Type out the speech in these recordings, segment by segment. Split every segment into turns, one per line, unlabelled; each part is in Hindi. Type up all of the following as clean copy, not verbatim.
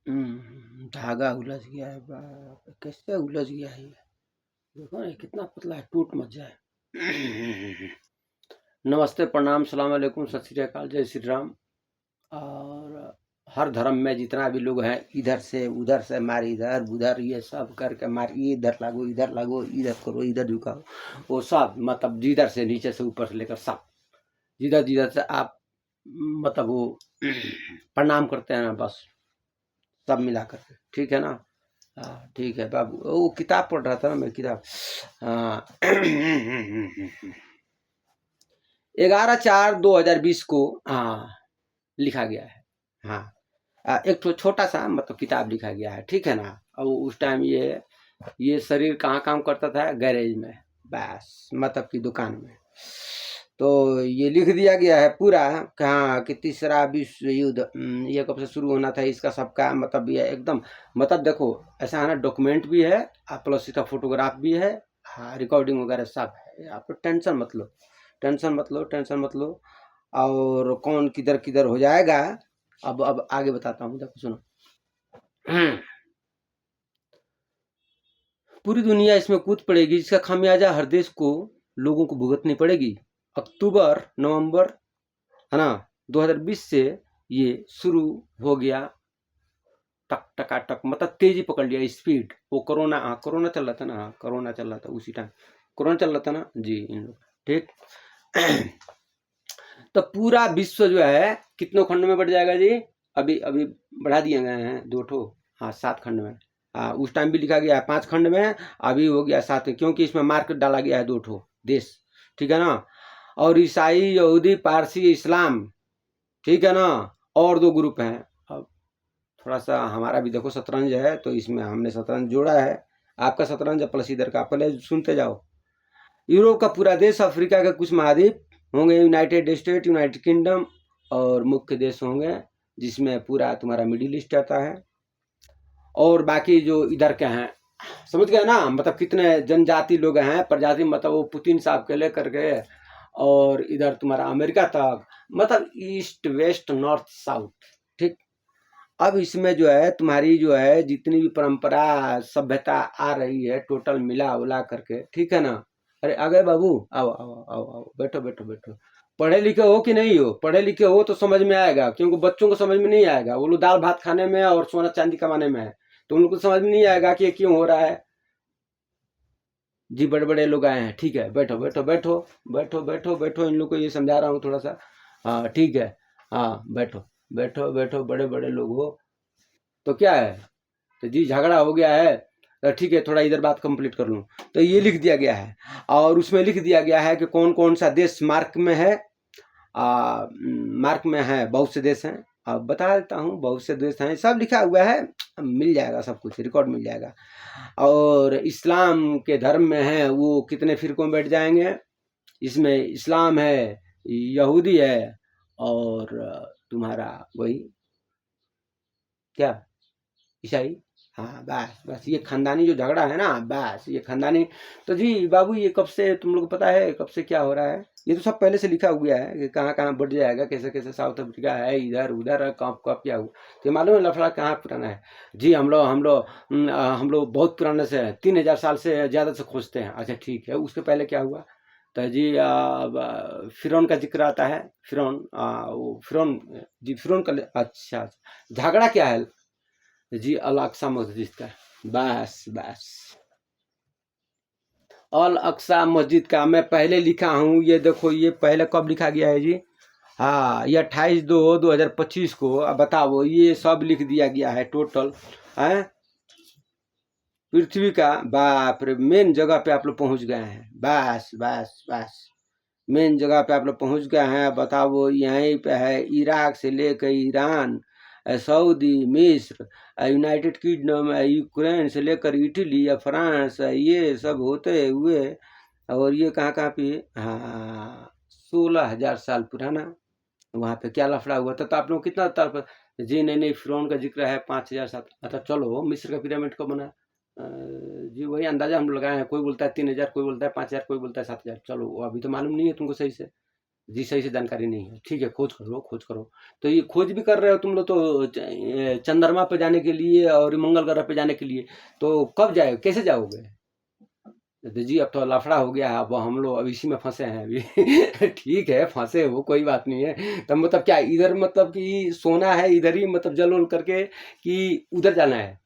धागा उलझ गया है, बाप रे! कैसे उलझ गया है ये? देखो ना ये कितना पतला है, टूट मत जाए। नमस्ते, प्रणाम, सलाम वालेकुम, सत श्री अकाल, जय श्री राम। और हर धर्म में जितना भी लोग हैं, इधर से मार, इधर उधर, ये सब करके मार, ये इधर लागो, इधर करो, इधर झुकाओ, वो सब मतलब जिधर से नीचे से ऊपर से लेकर सब जिधर जिधर से आप मतलब वो प्रणाम करते हैं ना, बस सब मिला करके, ठीक है ना। हाँ ठीक है बाबू, वो किताब पढ़ रहा था ना मैं, किताब। हाँ 11/4/2020 को हाँ लिखा गया है। हाँ एक तो छोटा सा मतलब किताब लिखा गया है, ठीक है ना। और उस टाइम ये शरीर कहाँ काम करता था, गैरेज में, बस मतलब की दुकान में। तो ये लिख दिया गया है पूरा कहाँ कि तीसरा विश्व युद्ध ये कब से शुरू होना था, इसका सबका मतलब ये एकदम मतलब देखो ऐसा है ना, डॉक्यूमेंट भी है, प्लस इसका फोटोग्राफ भी है, हाँ रिकॉर्डिंग वगैरह सब है। आप टेंशन मत लो, टेंशन मत लो। और कौन किधर किधर हो जाएगा, अब आगे बताता हूँ, देखो सुनो। पूरी दुनिया इसमें कूद पड़ेगी, जिसका खामियाजा हर देश को लोगों को भुगतनी पड़ेगी। अक्टूबर नवंबर है ना 2020 से ये शुरू हो गया, टक टकाटक मतलब तेजी पकड़ लिया, स्पीड। वो कोरोना, हाँ कोरोना चल रहा था ना, हाँ कोरोना चल रहा था उसी टाइम, कोरोना चल रहा था ना जी, इन लोग ठीक। तो पूरा विश्व जो है कितनों खंड में बढ़ जाएगा जी, अभी अभी बढ़ा दिए गए हैं 2 ठो, हाँ 7 खंड में। हाँ उस टाइम भी लिखा गया है 5 खंड में, अभी हो गया 7, क्योंकि इसमें मार्क डाला गया है 2 ठो देश, ठीक है ना। और ईसाई, यहूदी, पारसी, इस्लाम, ठीक है ना। और 2 ग्रुप हैं। अब थोड़ा सा हमारा भी देखो शतरंज है, तो इसमें हमने शतरंज जोड़ा है। आपका शतरंज प्लस इधर का, पहले सुनते जाओ। यूरोप का पूरा देश, अफ्रीका के कुछ महाद्वीप होंगे, यूनाइटेड स्टेट, यूनाइटेड किंगडम, और मुख्य देश होंगे जिसमें पूरा तुम्हारा मिडिल ईस्ट आता है। और बाकी जो इधर के हैं, समझ गए ना, मतलब कितने जनजाति लोग हैं, प्रजाति मतलब वो पुतिन साहब के लेकर के, और इधर तुम्हारा अमेरिका तक, मतलब ईस्ट वेस्ट नॉर्थ साउथ, ठीक। अब इसमें जो है तुम्हारी जो है जितनी भी परंपरा सभ्यता आ रही है, टोटल मिला उला करके, ठीक है ना। अरे आ गए बाबू, आओ आओ आओ आओ, बैठो बैठो बैठो। पढ़े लिखे हो कि नहीं हो, पढ़े लिखे हो तो समझ में आएगा, क्योंकि बच्चों को समझ में नहीं आएगा, वो लोग दाल भात खाने में और सोना चांदी कमाने में है, तो उन लोग को समझ में नहीं आएगा कि ये क्यों हो रहा है। जी बड़े बड़े लोग आए हैं, ठीक है, बैठो बैठो बैठो बैठो बैठो बैठो, इन लोग को ये समझा रहा हूँ थोड़ा सा। हाँ ठीक है, हाँ बैठो बैठो बैठो, बड़े बड़े लोग हो तो क्या है, तो जी झगड़ा हो गया है, तो ठीक है थोड़ा इधर बात कंप्लीट कर लूँ। तो ये लिख दिया गया है, और उसमें लिख दिया गया है कि कौन कौन सा देश मार्क में है। मार्क में है, बहुत से देश हैं, अब बता देता हूँ, बहुत से देश हैं, सब लिखा हुआ है, मिल जाएगा, सब कुछ रिकॉर्ड मिल जाएगा। और इस्लाम के धर्म में है वो कितने फिरकों में बैठ जाएंगे, इसमें इस्लाम है, यहूदी है, और तुम्हारा वही क्या, ईसाई। हाँ बस बस, ये खानदानी जो झगड़ा है ना, बस ये खानदानी। तो जी बाबू ये कब से तुम लोग को पता है, कब से क्या हो रहा है, ये तो सब पहले से लिखा हुआ है कि कहाँ कहाँ बढ़ जाएगा, कैसे कैसे, साउथ अफ्रीका है, इधर उधर है, कब कब क्या हुआ। तो ये मालूम है लफड़ा कहाँ पुराना है। जी हम लोग बहुत पुराने से 3000 साल से ज़्यादा से खोजते हैं। अच्छा ठीक है, उसके पहले क्या हुआ। तो जी फिरौन का जिक्र आता है, फिरौन वो फिरौन, जी फिरौन का, अच्छा झगड़ा क्या है जी, अल अक्सा मस्जिद का, बस बस, अल अक्सा मस्जिद का मैं पहले लिखा हूँ, ये देखो ये पहले कब लिखा गया है जी। हाँ ये 28/2/2025 को, अब बताओ ये सब लिख दिया गया है टोटल है। पृथ्वी का, बाप रे, मेन जगह पे आप लोग पहुंच गए हैं, बस बस बस, मेन जगह पे आप लोग पहुंच गए हैं। बताओ यहीं पे है, इराक से लेकर ईरान, सऊदी, मिस्र, यूनाइटेड किंगडम, यूक्रेन से लेकर इटली या फ्रांस, ये सब होते हुए, और ये कहाँ कहाँ पे, हाँ 16,000 साल पुराना। वहाँ पे क्या लफड़ा हुआ था, तो आप लोग कितना तरफ। जी नहीं नहीं, फिरौन का जिक्र है 5,000 साल। अच्छा चलो, मिस्र का पिरामिड कब बना, जी वही अंदाजा हम लगाए हैं, कोई बोलता है 3,000, कोई बोलता है 5,000, कोई बोलता है 7,000, चलो वो अभी तो मालूम नहीं है तुमको सही से। जी सही से जानकारी नहीं है, ठीक है, खोज करो खोज करो। तो ये खोज भी कर रहे हो तुम लोग तो चंद्रमा पे जाने के लिए और मंगल ग्रह पे जाने के लिए, तो कब जाए, कैसे जाओगे? तो जी अब तो लफड़ा हो गया, अब हम लोग अब इसी में फंसे हैं अभी। ठीक है, फंसे हो कोई बात नहीं है। तब मतलब क्या इधर मतलब कि सोना है इधर ही मतलब जल उल करके, कि उधर जाना है?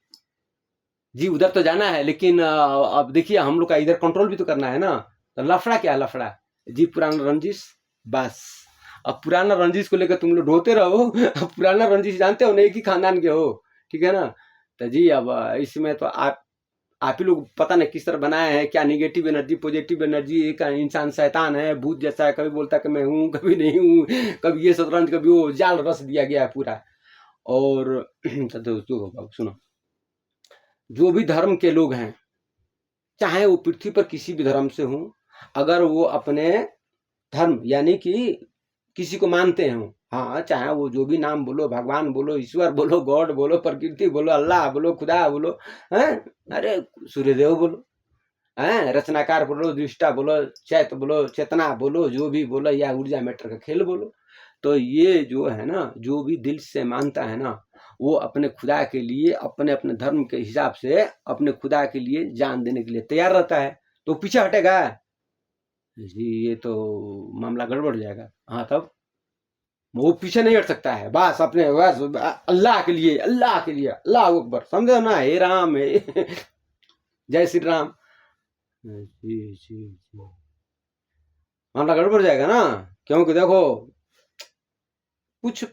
जी उधर तो जाना है, लेकिन अब देखिए हम लोग का इधर कंट्रोल भी तो करना है ना। तो लफड़ा क्या लफड़ा? जी पुराना रंजिश, बस। अब पुराना रंजिश को लेकर तुम लोग ढोते रहो। अब पुराना रंजिश जानते हो ना, एक ही खानदान के हो, ठीक है ना। तो जी अब इसमें तो आप ही लोग पता नहीं किस तरह बनाए हैं, क्या निगेटिव एनर्जी पॉजिटिव एनर्जी, एक इंसान शैतान है, भूत जैसा है, कभी बोलता है कि मैं हूँ कभी नहीं हूँ, कभी ये शतरंज कभी वो, जाल रस दिया गया है पूरा। और तो दोस्तों सुनो, जो भी धर्म के लोग हैं, चाहे वो पृथ्वी पर किसी भी धर्म से हों, अगर वो अपने धर्म यानी कि किसी को मानते हो, हाँ चाहे वो जो भी नाम बोलो, भगवान बोलो, ईश्वर बोलो, गॉड बोलो, प्रकृति बोलो, अल्लाह बोलो, खुदा बोलो, हैं, अरे सूर्यदेव बोलो, हैं, रचनाकार बोलो, दृष्टा बोलो, चैत बोलो, चेतना बोलो, जो भी बोलो, या ऊर्जा मैटर का खेल बोलो। तो ये जो है ना, जो भी दिल से मानता है ना, वो अपने खुदा के लिए, अपने अपने धर्म के हिसाब से अपने खुदा के लिए जान देने के लिए तैयार रहता है। तो पीछे हटेगा जी, ये तो मामला गड़बड़ जाएगा। हाँ तब वो पीछे नहीं हट सकता है, बस अपने बस अल्लाह के लिए, अल्लाह के लिए, अल्लाह अकबर, समझे ना, हे राम हे जय श्री राम। जी जी जी, मामला गड़बड़ जाएगा ना, क्योंकि देखो कुछ,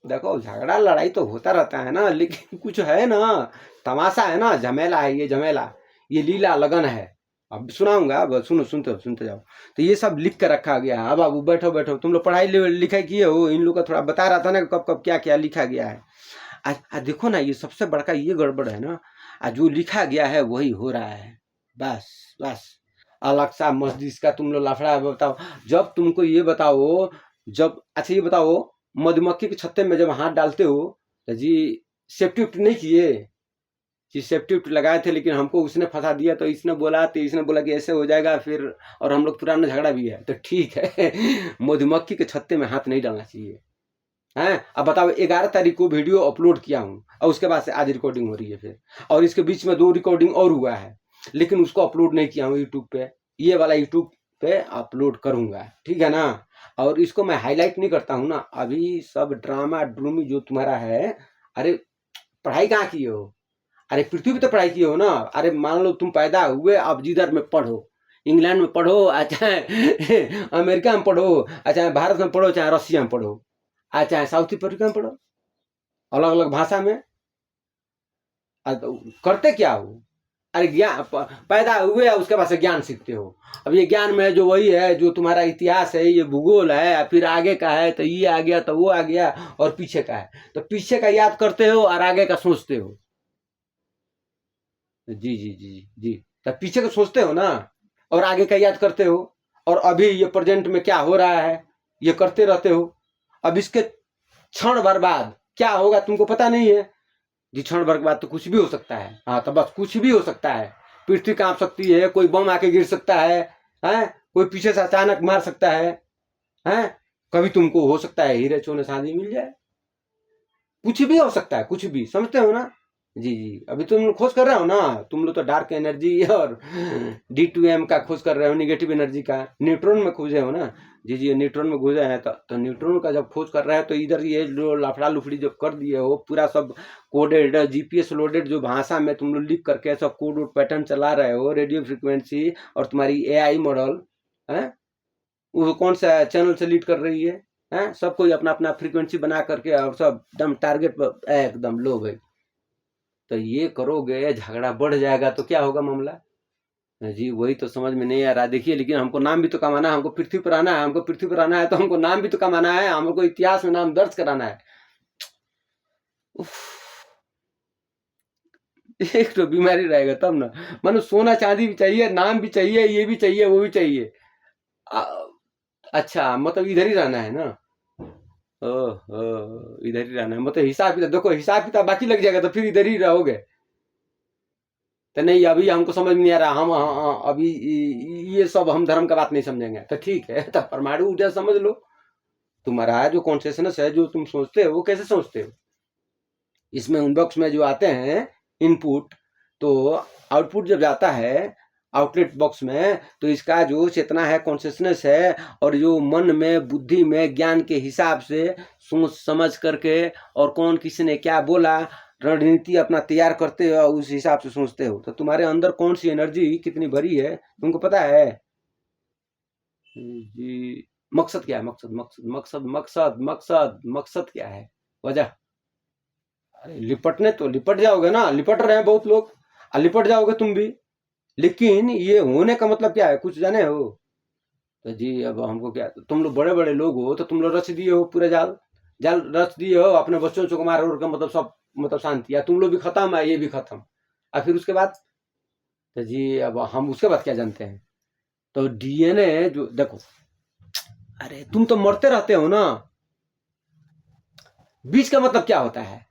देखो झगड़ा लड़ाई तो होता रहता है ना, लेकिन कुछ है ना, तमाशा है ना, झमेला है, ये झमेला, ये लीला लगन है। अब सुनाऊंगा, अब सुनो, सुनते जाओ। तो ये सब लिख कर रखा गया है। अब बाबू बैठो बैठो, तुम लोग पढ़ाई लिखाई किए हो, इन लोग का थोड़ा बता रहा था ना कब कब क्या क्या लिखा गया है। आज देखो ना, ये सबसे बड़का ये गड़बड़ है ना, आज जो लिखा गया है वही हो रहा है, बस बस। अलग सा मस्जिद का तुम लोग लफड़ा बताओ। जब तुमको ये बताओ, जब अच्छा ये बताओ, मधुमक्खी के छत्ते में जब हाथ डालते हो तो जी सेफ्टी उफ्टी नहीं किए? जी सेफ्टी उफ्टी लगाए थे, लेकिन हमको उसने फंसा दिया, तो इसने बोला कि ऐसे हो जाएगा फिर, और हम लोग पुराना झगड़ा भी है, तो ठीक है। मधुमक्खी के छत्ते में हाथ नहीं डालना चाहिए, हैं? अब बताओ, 11 तारीख को वीडियो अपलोड किया हूँ, और उसके बाद से आज रिकॉर्डिंग हो रही है फिर, और इसके बीच में 2 रिकॉर्डिंग और हुआ है, लेकिन उसको अपलोड नहीं किया हूँ यूट्यूब पे। ये वाला यूट्यूब पे अपलोड करूंगा, ठीक है ना। और इसको मैं हाईलाइट नहीं करता हूँ ना, अभी सब ड्रामा ड्रूमी जो तुम्हारा है। अरे पढ़ाई कहाँ की हो? अरे पृथ्वी पे तो पढ़ाई की हो ना। अरे मान लो तुम पैदा हुए, अब जिधर में पढ़ो, इंग्लैंड में पढ़ो, चाहे अमेरिका में पढ़ो, चाहे भारत में पढ़ो, चाहे रशिया में पढ़ो, चाहे साउथ अफ्रीका में पढ़ो, अलग अलग भाषा में, तो करते क्या हो? अरे ज्ञान पैदा हुए, उसके बाद से ज्ञान सीखते हो। अब ये ज्ञान में जो वही है, जो तुम्हारा इतिहास है, ये भूगोल है, फिर आगे का है, तो ये आ गया तो वो आ गया, और पीछे का है तो पीछे का याद करते हो और आगे का सोचते हो। जी जी जी जी, तो पीछे का सोचते हो ना, और आगे का याद करते हो, और अभी ये प्रेजेंट में क्या हो रहा है ये करते रहते हो। अब इसके क्षण भर बाद क्या होगा तुमको पता नहीं है। जी क्षण भर के बाद तो कुछ भी हो सकता है, हाँ तो बस कुछ भी हो सकता है। पृथ्वी कांप सकती है, कोई बम आके गिर सकता है, हैं? कोई पीछे से अचानक मार सकता है, हैं? कभी तुमको हो सकता है हीरे सोने चांदी मिल जाए, कुछ भी हो सकता है, कुछ भी, समझते हो ना। जी जी, अभी तुम लोग खोज कर रहे हो ना, तुम लोग तो डार्क एनर्जी और D2M का खोज कर रहे हो, निगेटिव एनर्जी का, न्यूट्रॉन में खोजे हो ना। जी जी, न्यूट्रॉन में खोजे हैं, तो न्यूट्रॉन का जब खोज कर रहे हो, तो इधर ये जो लफड़ा लुफड़ी जब कर दिए हो, पूरा सब कोडेड GPS लोडेड जो भाषा में तुम लोग लिख करके सब कोड वोड पैटर्न चला रहे हो, रेडियो फ्रिक्वेंसी, और तुम्हारी AI मॉडल है, वो कौन सा चैनल से लीड कर रही है? सब कोई अपना अपना फ्रीक्वेंसी बना करके, और सब एकदम टारगेट पर एकदम लो भाई। तो ये करोगे, झगड़ा बढ़ जाएगा तो क्या होगा मामला? जी वही तो समझ में नहीं आ रहा। देखिए, लेकिन हमको नाम भी तो कमाना है, हमको पृथ्वी पर आना है, हमको पृथ्वी पर आना है, तो हमको नाम भी तो कमाना है, हमको इतिहास में नाम दर्ज कराना है। उफ, एक तो बीमारी रहेगा तब ना, मानो सोना चांदी भी चाहिए, नाम भी चाहिए, ये भी चाहिए, वो भी चाहिए। आ, अच्छा मतलब इधर ही रहना है ना? ओह इधर ही रहना है, मतलब हिसाब किताब देखो, हिसाब किताब बाकी लग जाएगा तो फिर इधर ही रहोगे। तो नहीं, अभी हमको समझ नहीं आ रहा, हम अभी ये सब हम धर्म का बात नहीं समझेंगे, तो ठीक है, तो परमाणु ऊर्जा समझ लो। तुम्हारा जो कॉन्शियसनेस है, जो तुम सोचते हो, वो कैसे सोचते हो? इसमें उन बॉक्स में जो आते हैं इनपुट, तो आउटपुट जब जाता है आउटलेट बॉक्स में, तो इसका जो चेतना है, कॉन्शियसनेस है, और जो मन में, बुद्धि में, ज्ञान के हिसाब से सोच समझ करके, और कौन किसी ने क्या बोला, रणनीति अपना तैयार करते हो, उस हिसाब से सोचते हो। तो तुम्हारे अंदर कौन सी एनर्जी कितनी भरी है तुमको पता है जी? मकसद क्या है? मकसद मकसद मकसद मकसद मकसद मकसद क्या है? वजह? अरे लिपटने तो लिपट जाओगे ना, लिपट रहे हैं बहुत लोग, लिपट जाओगे तुम भी, लेकिन ये होने का मतलब क्या है, कुछ जाने हो? तो जी अब हमको क्या, तुम लोग बड़े बड़े लोग हो, तो तुम लोग रच दिए हो पूरे जाल, जाल रच दिए हो, अपने बच्चों को मार उड़ का मतलब सब, मतलब शांति, या तुम लोग भी खत्म है, ये भी खत्म, और फिर उसके बाद? तो जी अब हम उसके बाद क्या जानते हैं? तो डीएनए जो देखो, अरे तुम तो मरते रहते हो ना, बीज का मतलब क्या होता है?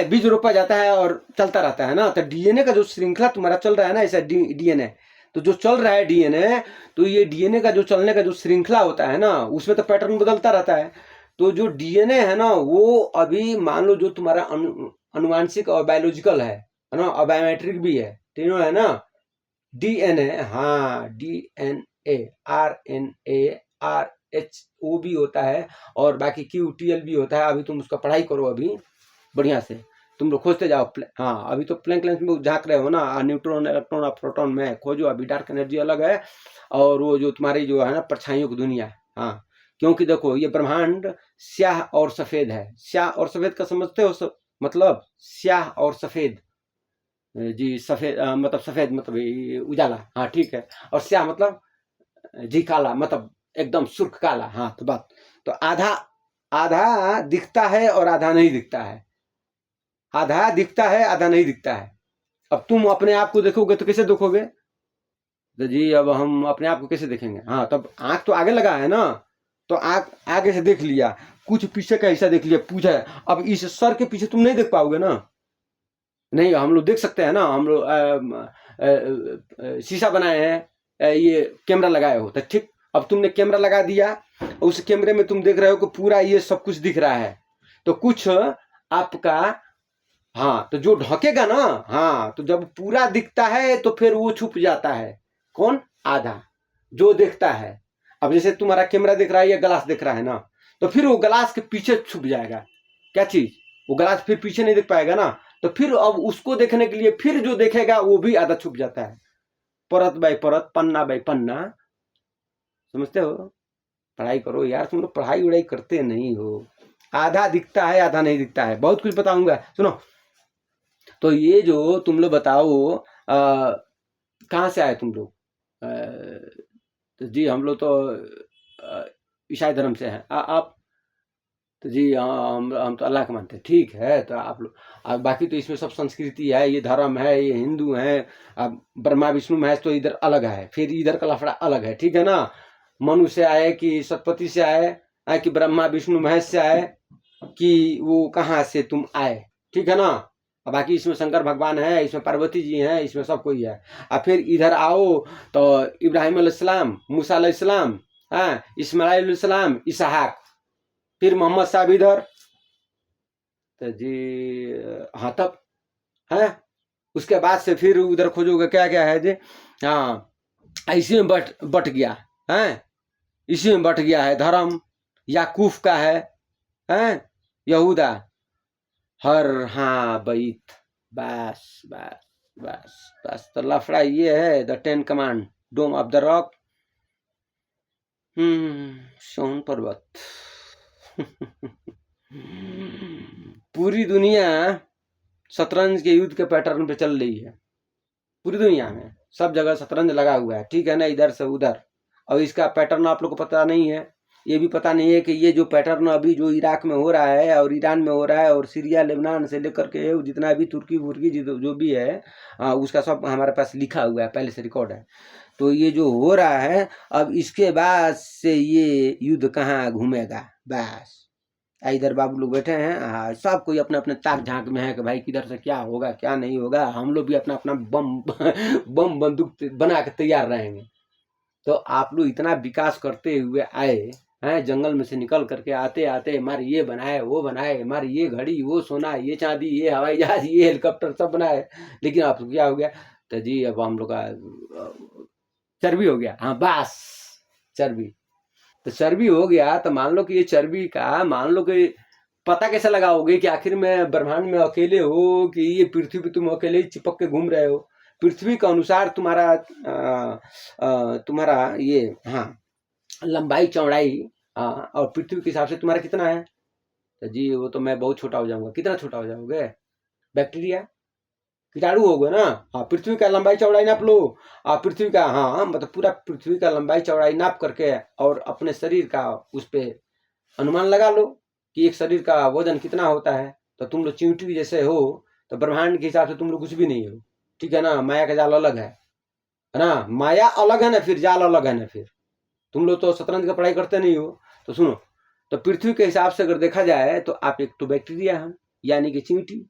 बीज रोपा जाता है और चलता रहता है ना। तो डीएनए का जो श्रृंखला तुम्हारा चल रहा है ना, ऐसा डीएनए, तो जो चल रहा है डीएनए, तो ये डीएनए का जो चलने का जो श्रृंखला होता है ना, उसमें तो पैटर्न बदलता रहता है। तो जो डीएनए है ना, वो अभी मान लो जो तुम्हारा अनुवांशिक और बायोलॉजिकल है ना, और बायोमेट्रिक भी है, तीनों है ना। डीएनए, हाँ डीएनए, आरएनए, आरएचओ भी होता है, और बाकी क्यूटीएल भी होता है। अभी तुम उसका पढ़ाई करो अभी बढ़िया से, तुम लोग खोजते जाओ। हाँ अभी तो प्लैंक लेंस में झांक रहे हो ना, न्यूट्रॉन, इलेक्ट्रॉन और प्रोटॉन में खोजो। अभी डार्क एनर्जी अलग है, और वो जो तुम्हारी जो है ना परछाइयों की दुनिया। हाँ क्योंकि देखो ये ब्रह्मांड स्याह और सफेद है। स्याह और सफेद का समझते हो मतलब? स्याह और सफेद जी, सफेद मतलब सफेद मतलब उजाला, हाँ ठीक है, और स्याह मतलब जी काला, मतलब एकदम सुर्ख काला। हाँ तो बात, तो आधा आधा दिखता है और आधा नहीं दिखता है, आधा दिखता है आधा नहीं दिखता है। अब तुम अपने आप को देखोगे तो कैसे देखोगे? तो जी अब हम अपने आप को कैसे देखेंगे? हाँ तब आंख तो आगे लगा है ना, तो आंख आगे से देख लिया, कुछ पीछे का हिस्सा देख लिया, पूछा है। अब इस सर के पीछे तुम नहीं देख पाओगे ना। नहीं, हम लोग देख सकते हैं ना, हम लोग शीशा बनाए हैं, ये कैमरा लगाए हो, तो ठीक। अब तुमने कैमरा लगा दिया, उस कैमरे में तुम देख रहे हो कि पूरा ये सब कुछ दिख रहा है, तो कुछ आपका, हाँ तो जो ढकेगा ना, हाँ तो जब पूरा दिखता है तो फिर वो छुप जाता है। कौन? आधा जो देखता है। अब जैसे तुम्हारा कैमरा दिख रहा है या ग्लास दिख रहा है ना, तो फिर वो ग्लास के पीछे छुप जाएगा। क्या चीज? वो ग्लास फिर पीछे नहीं दिख पाएगा ना, तो फिर अब उसको देखने के लिए फिर जो देखेगा वो भी आधा छुप जाता है। परत बाय परत, पन्ना बाय पन्ना, समझते हो? पढ़ाई करो यार, तुम लोग पढ़ाई वढ़ाई करते नहीं हो। आधा दिखता है आधा नहीं दिखता है। बहुत कुछ बताऊंगा, सुनो। तो ये जो तुम लोग बताओ, कहाँ से आए तुम लोग? तो जी हम लोग तो ईसाई धर्म से हैं। आप? तो जी हम तो अल्लाह को मानते हैं। ठीक है, तो आप लोग, बाकी तो इसमें सब संस्कृति है, ये धर्म है, ये हिंदू है। अब ब्रह्मा विष्णु महेश तो इधर अलग है, फिर इधर का लफड़ा अलग है, ठीक है ना। मनु से आए कि सतपति से आए कि ब्रह्मा विष्णु महेश से आए, कि वो कहाँ से तुम आए, ठीक है ना। और बाकी इसमें शंकर भगवान है, इसमें पार्वती जी हैं, इसमें सब कोई है। और फिर इधर आओ तो इब्राहिम अलैहिस्सलाम, मूसा अलैहिस्सलाम, इस्माइल अलैहिस्सलाम, इसहाक, फिर मोहम्मद साहब इधर। तो जी हाँ तब है, उसके बाद से फिर उधर खोजोगे क्या क्या है जी। हाँ इसी में बट गया है, इसी में बट गया है धर्म। याकूफ का है यहूदा, हर, हाँ बैत, बस बस बस बस। तो लफड़ा ये है, the 10 command, dome of the rock, सोन पर्वत। पूरी दुनिया शतरंज के युद्ध के पैटर्न पे चल रही है। पूरी दुनिया में सब जगह शतरंज लगा हुआ है, ठीक है ना, इधर से उधर। और इसका पैटर्न आप लोग को पता नहीं है, ये भी पता नहीं है कि ये जो पैटर्न अभी जो इराक में हो रहा है और ईरान में हो रहा है और सीरिया लेबनान से लेकर के जितना भी तुर्की वुर्की जो भी है, उसका सब हमारे पास लिखा हुआ है, पहले से रिकॉर्ड है। तो ये जो हो रहा है, अब इसके बाद से ये युद्ध कहाँ घूमेगा, बस। इधर बाबू लोग बैठे हैं, सब कोई अपने अपने ताक झांक में है कि भाई किधर से क्या होगा क्या नहीं होगा। हम लोग भी अपना अपना बम बम बंदूक बना के तैयार रहेंगे। तो आप लोग इतना विकास करते हुए आए, हैं, जंगल में से निकल करके आते आते हमारे ये बनाए वो बनाए, हमारे ये घड़ी वो सोना ये चांदी ये हवाई जहाज ये हेलीकॉप्टर सब बनाए, लेकिन अब क्या हो गया? तो जी अब हम लोग का चर्बी हो गया। हाँ बस, चर्बी। तो चर्बी हो गया तो मान लो कि ये चर्बी का मान लो कि पता कैसे लगाओगे कि आखिर में ब्रह्मांड में अकेले हो कि ये पृथ्वी पे तुम अकेले ही चिपक के घूम रहे हो? पृथ्वी के अनुसार तुम्हारा तुम्हारा ये, हाँ, लंबाई चौड़ाई, और पृथ्वी के हिसाब से तुम्हारा कितना है? तो जी वो तो मैं बहुत छोटा हो जाऊंगा। कितना छोटा हो जाओगे? बैक्टीरिया कीटाणु हो गए ना। हाँ, पृथ्वी का लंबाई चौड़ाई नाप लो। पृथ्वी का, हाँ मतलब पूरा पृथ्वी का लंबाई चौड़ाई नाप करके और अपने शरीर का उस पे अनुमान लगा लो कि एक शरीर का वजन कितना होता है। तो तुम लोग चींटी जैसे हो, तो ब्रह्मांड के हिसाब से तुम लोग कुछ भी नहीं हो। ठीक है ना? माया का जाल अलग है ना? माया अलग है ना, फिर जाल अलग है ना। फिर तुम लोग तो शतरंज का पढ़ाई करते नहीं हो। तो सुनो, तो पृथ्वी के हिसाब से अगर देखा जाए तो आप एक तो बैक्टीरिया हैं, यानी कि चींटी।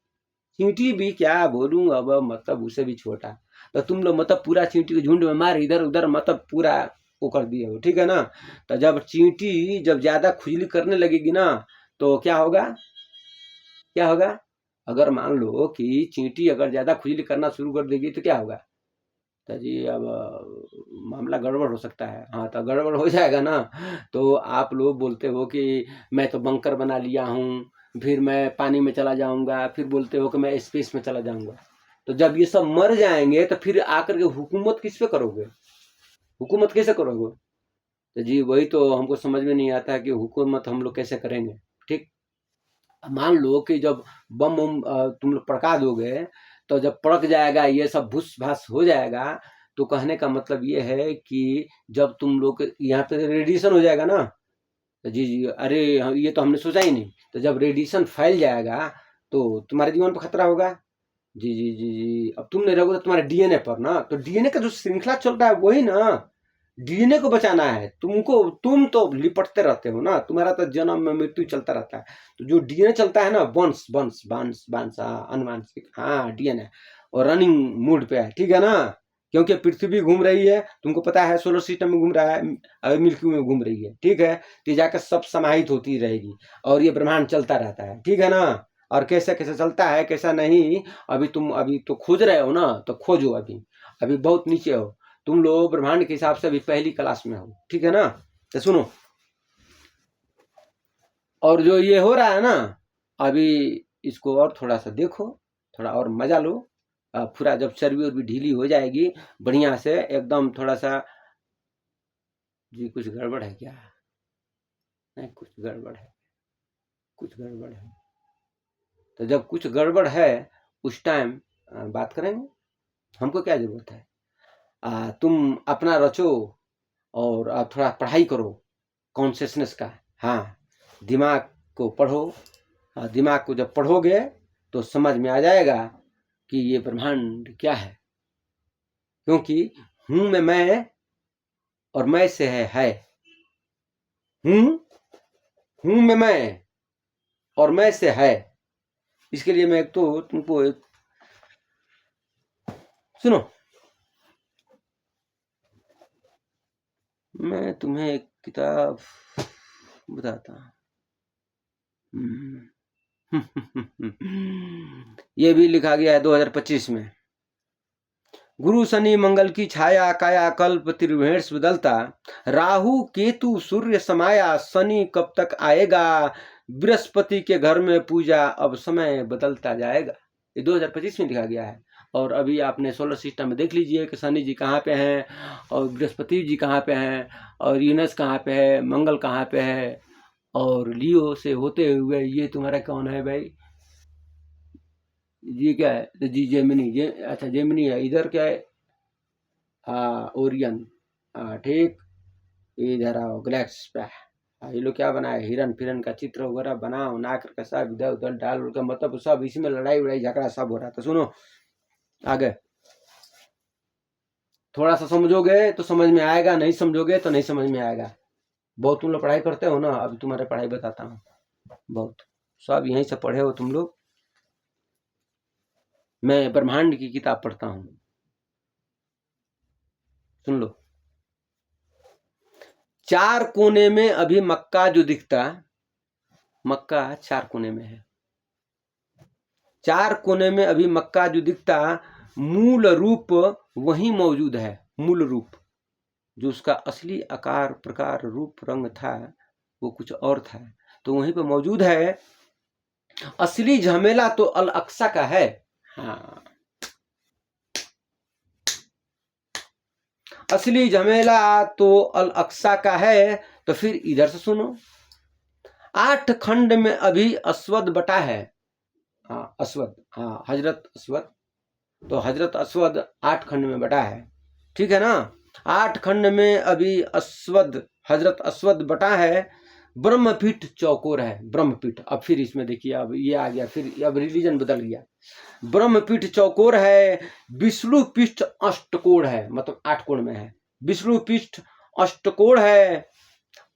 चींटी भी क्या बोलूं अब, मतलब उसे भी छोटा। तो तुम लोग मतलब पूरा चींटी के झुंड में मार इधर उधर मतलब पूरा वो कर दिए हो। ठीक है ना? तो जब चींटी जब ज्यादा खुजली करने लगेगी ना, तो क्या होगा? क्या होगा? अगर मान लो कि चींटी अगर ज्यादा खुजली करना शुरू कर देगी तो क्या होगा? तो जी अब मामला गड़बड़ हो सकता है। हाँ, तो गड़बड़ हो जाएगा ना, तो आप लोग बोलते हो कि मैं तो बंकर बना लिया हूँ, फिर मैं पानी में चला जाऊंगा, फिर बोलते हो कि मैं स्पेस में चला जाऊंगा। तो जब ये सब मर जाएंगे तो फिर आकर के हुकूमत किस पे करोगे? हुकूमत कैसे करोगे? तो जी वही तो हमको समझ में नहीं आता है कि हुकूमत हम लोग कैसे करेंगे। ठीक, मान लो कि जब बम उम तुम लोग पड़का दोगे, तो जब पड़क जाएगा ये सब भूस भास हो जाएगा, तो कहने का मतलब ये है कि जब तुम लोग यहाँ पे रेडिएशन हो जाएगा ना। तो जी जी, अरे ये तो हमने सोचा ही नहीं। तो जब रेडिएशन फैल जाएगा तो तुम्हारे जीवन पर खतरा होगा। जी जी जी जी, अब तुम नहीं रहोगे तो तुम्हारे डीएनए पर ना, तो डीएनए का जो श्रृंखला चल रहा है वही ना, डीएनए को बचाना है तुमको। तुम तो लिपटते रहते हो ना, तुम्हारा तो जन्म में मृत्यु चलता रहता है। तो जो डीएनए चलता है ना, वंश वंश वंश वंश, अनुवांशिक, हाँ डीएनए, और रनिंग मूड पे है। ठीक है ना? क्योंकि पृथ्वी घूम रही है, तुमको पता है, सोलर सिस्टम में घूम रहा है, मिल्की वे में घूम रही है। ठीक है? तो जाकर सब समाहित होती रहेगी और ये ब्रह्मांड चलता रहता है। ठीक है ना? और कैसे कैसे चलता है कैसा नहीं, अभी तुम अभी तो खोज रहे हो ना, तो खोजो। अभी अभी बहुत नीचे हो तुम लोग, ब्रह्मांड के हिसाब से अभी पहली क्लास में हो। ठीक है ना? तो सुनो, और जो ये हो रहा है ना अभी, इसको और थोड़ा सा देखो, थोड़ा और मजा लो। पूरा जब चर्बी उर्बी ढीली हो जाएगी बढ़िया से एकदम, थोड़ा सा। जी कुछ गड़बड़ है क्या? नहीं कुछ गड़बड़ है, कुछ गड़बड़ है। तो जब कुछ गड़बड़ है उस टाइम बात करेंगे। हमको क्या जरूरत है? तुम अपना रचो और थोड़ा पढ़ाई करो कॉन्शियसनेस का। हाँ, दिमाग को पढ़ो। दिमाग को जब पढ़ोगे तो समझ में आ जाएगा कि ये ब्रह्मांड क्या है। क्योंकि हूं में मैं और मैं से है। हूं, हूं में मैं और मैं से है। इसके लिए मैं एक तो तुमको एक, सुनो, मैं तुम्हें एक किताब बताता हूँ। ये भी लिखा गया है 2025 में। गुरु शनि मंगल की छाया काया कल्प त्रिवेश बदलता, राहु केतु सूर्य समाया शनि कब तक आएगा, बृहस्पति के घर में पूजा अब समय बदलता जाएगा। ये 2025 में लिखा गया है। और अभी आपने सोलर सिस्टम में देख लीजिए कि शनि जी कहाँ पे हैं और बृहस्पति जी कहाँ पे हैं और यूनस कहाँ पे है, मंगल कहाँ पे है। और लियो से होते हुए ये तुम्हारा कौन है भाई? ये क्या है? तो जी जेमिनी, अच्छा जेमिनी है। इधर क्या है? ओरियन। ठीक, इधर आओ गैलेक्स पे। ये लोग क्या बनाए, हिरन फिरन का चित्र वगैरह बना उना करके सब इधर उधर डाल उड़ के, मतलब सब इसी में लड़ाई उड़ाई झगड़ा सब हो रहा था। सुनो आगे, थोड़ा सा समझोगे तो समझ में आएगा, नहीं समझोगे तो नहीं समझ में आएगा। बहुत तुम लोग पढ़ाई करते हो ना, अभी तुम्हारे पढ़ाई बताता हूँ। बहुत सब यहीं से पढ़े हो तुम लोग। मैं ब्रह्मांड की किताब पढ़ता हूँ, सुन लो। चार कोने में अभी मक्का जो दिखता, मक्का चार कोने में है, चार कोने में अभी मक्का जो दिखता, मूल रूप वही मौजूद है। मूल रूप जो उसका असली आकार प्रकार रूप रंग था वो कुछ और था, तो वहीं पर मौजूद है। असली झमेला तो अल अक्सा का है। हाँ, असली झमेला तो अल अक्सा का है। तो फिर इधर से सुनो, 8 खंड में अभी अस्वद बटा है। हाँ अस्वद, हाँ हजरत अस्वद, तो हजरत अस्वद 8 खंड में बटा है, ठीक है ना। 8 खंड में अभी अस्वद, हजरत अस्वद बटा है। ब्रह्मपीठ चौकोर है, ब्रह्मपीठ। अब फिर इसमें देखिए, अब ये आ गया, फिर अब रिलीजन बदल गया। ब्रह्मपीठ चौकोर है, विष्णु पीठ अष्टकोण है, मतलब 8 कोण में है। विष्णु पीठ अष्टकोण है।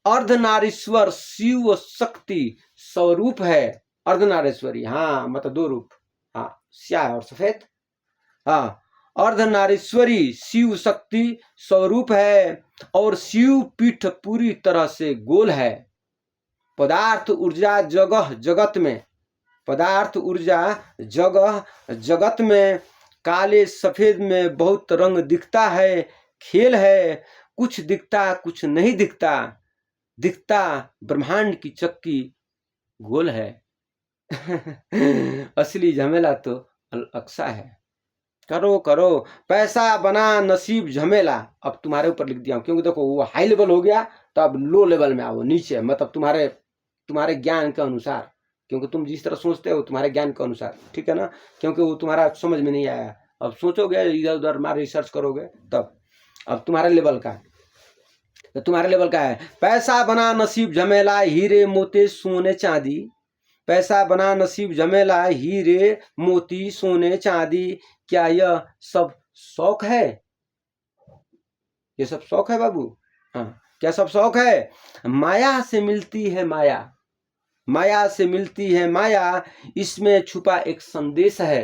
अर्धनारीश्वर शिव शक्ति स्वरूप है। अर्धनारीश्वरी, हाँ मतलब 2 रूप, हाँ स्याह और सफेद। हाँ, अर्धनारीश्वरी शिव शक्ति स्वरूप है। और शिव पीठ पूरी तरह से गोल है। पदार्थ ऊर्जा जगह जगत में, पदार्थ ऊर्जा जगह जगत में काले सफेद में बहुत रंग दिखता है। खेल है, कुछ दिखता कुछ नहीं दिखता। दिखता ब्रह्मांड की चक्की गोल है। असली झमेला तो अल अक्सा है। करो करो, पैसा बना नसीब झमेला। अब तुम्हारे ऊपर लिख दिया हूं, क्योंकि देखो वो हाई लेवल हो गया, तो अब लो लेवल में आओ, नीचे, मतलब तुम्हारे ज्ञान के अनुसार, क्योंकि तुम जिस तरह सोचते हो तुम्हारे ज्ञान के अनुसार, ठीक है ना। क्योंकि वो तुम्हारा समझ में नहीं आया, अब सोचोगे इधर उधर मार रिसर्च करोगे तब। अब तुम्हारे लेवल का, तो तुम्हारे लेवल का है, पैसा बना नसीब झमेला, हीरे मोती सोने चांदी। पैसा बना नसीब झमेला, हीरे मोती सोने चांदी। क्या यह सब शौक है? ये सब शौक है बाबू? हाँ, क्या सब शौक है? माया से मिलती है माया, माया से मिलती है माया, इसमें छुपा एक संदेश है।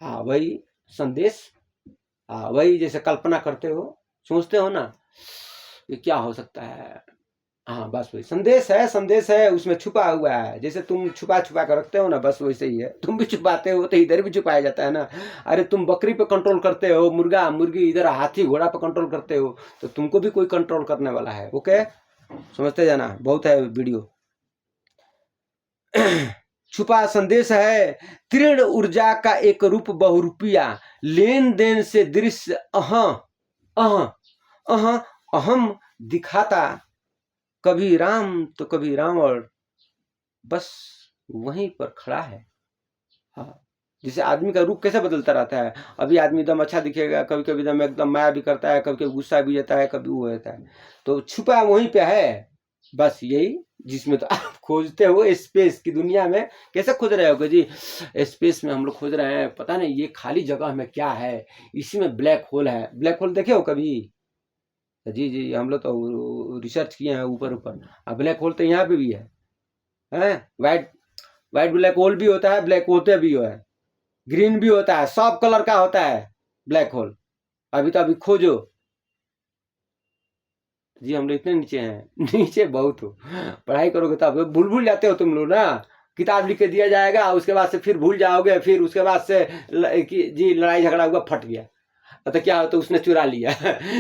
हाँ वही संदेश, हाँ वही जैसे कल्पना करते हो, सोचते हो ना, ये क्या हो सकता है, हाँ बस वही संदेश है। संदेश है, उसमें छुपा हुआ है। जैसे तुम छुपा छुपा कर रखते हो ना, बस वैसे ही है। तुम भी छुपाते हो तो इधर भी छुपाया जाता है ना। अरे तुम बकरी पे कंट्रोल करते हो, मुर्गा मुर्गी, इधर हाथी घोड़ा पे कंट्रोल करते हो, तो तुमको भी कोई कंट्रोल करने वाला है। ओके, समझते जाना, बहुत है वीडियो। छुपा संदेश है, तीर्ण ऊर्जा का एक रूप बहुरूपिया, लेन देन से दृश्य अहम दिखाता, कभी राम तो कभी रावण, बस वहीं पर खड़ा है। हाँ, जैसे आदमी का रूप कैसे बदलता रहता है, अभी आदमी एकदम अच्छा दिखेगा, कभी कभी एकदम एकदम माया भी करता है, कभी कभी गुस्सा भी जाता है, कभी वो रहता है, तो छुपा वहीं पे है। बस यही जिसमें तो आप खोजते हो स्पेस की दुनिया में। कैसे खोज रहे हो जी? स्पेस में हम लोग खोज रहे हैं, पता नहीं ये खाली जगह में क्या है, इसी में ब्लैक होल है। ब्लैक होल देखे हो कभी? जी जी, हम लोग तो रिसर्च किए हैं ऊपर ऊपर। अब ब्लैक होल तो यहाँ पे भी है। व्हाइट व्हाइट ब्लैक होल भी होता है, ब्लैक होते भी है, ग्रीन भी होता है, सब कलर का होता है ब्लैक होल। अभी तो अभी खोजो जी, हम लोग इतने नीचे हैं। नीचे बहुत हो, पढ़ाई करोगे तब भूल भूल जाते हो तुम लोग ना। किताब लिख के दिया जाएगा, उसके बाद से फिर भूल जाओगे, फिर उसके बाद से जी लड़ाई झगड़ा हुआ, फट गया, तो क्या होता, उसने चुरा लिया।